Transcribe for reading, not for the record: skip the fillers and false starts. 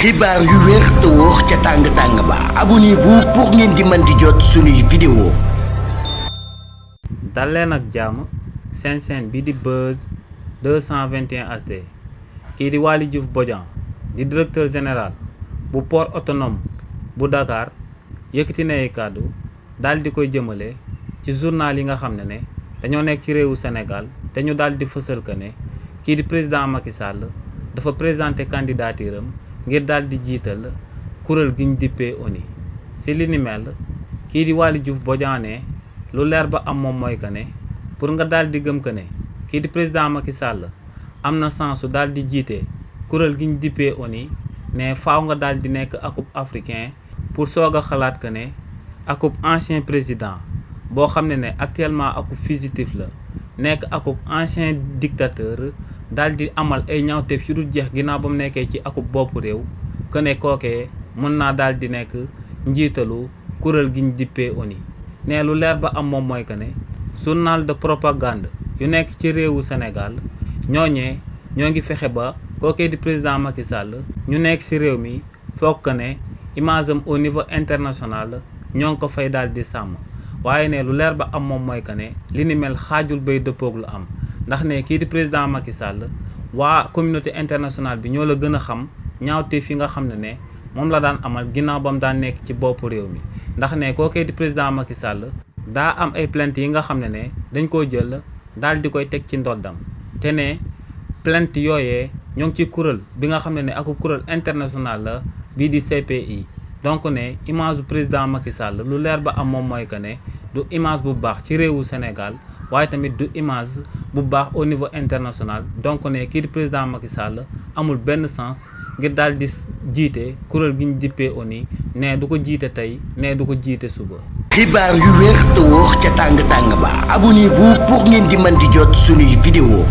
xibaar yu wér te wóor ca tàng-tàng ba abonnez-vous pour ngeen di mën di jot suñuy vidéo. dal leen ak jàmm seen chaîne bi di Buzz 221 HD kii di Waly Diouf Bodian di directeur général bu port autonome bu Dakar yëkkati na ay kàddu daal di koy jëmale ci journal yi nga xam ne dañoo nekk ci réewu Sénégal te ñu daal di fësal que ne kii di président Macky Sall dafa présenté candidature am ngir daal di jiital kuréel gi ñu dippee ONU. si li ni mel kii di Waly Diouf Bodian ne lu leer ba am moom mooy que ne pour nga daal di gëm que ne kii di président Macky Sall am na sens su daal di jiite kuréel gi ñu dippee ONU ne faaw nga daal di nekk akub africain pour soog a xalaat que ne akub ancien président boo xam ne actuellement akub fugitif la nekk akub ancien dictateur daal di amal ay ñaawteef yu dul jeex ginnaaw ba mu nekkee ci akub boppu réew que ne kookee mën naa daal di nekk njiitalu kuréel gi ñu dippee ONU. ne lu leer ba am moom mooy que ne journal de propagande yu nekk ci réewu Sénégal ñooñee ñoo ngi fexe ba kookee di président Macky Sall ñu nekk ci réew mi foog que ne image am au niveau international ñoo ngi ko fay daal di sàmm. waaye ne lu leer ba am moom mooy que ne li ni mel xaajul bay dëppoog lu am ndax ne kii di président Macky Sall waa communauté internationale bi ñoo la gën a xam ñaawteef yi nga xam ne moom la daan amal ginnaaw ba mu daan nekk ci boppu réew mi. ndax ne kookee di président Macky Sall daa am ay plainte yi nga xam ne dañ koo jël daal di koy teg ci ndoddam te ne plainte yooyee ñoo ngi ci kuréel bi nga xam ne ak kuréel international la bii di CPI. donc ne image bu président Macky Sall lu leer ba am moom mooy que ne du image bu baax ci réewu Sénégal waaye tamit du image bu baax au niveau international. donc ne kii di président Macky Sall amul benn sens ngir daal di jiite kuréel gi ñu dippee ONU ne du ko jiite tey ne du ko jiite suba. xibaar yu wér te wóor ca tàng-tàng ba abonnez-vous pour ngeen di mën di jot suñuy vidéo.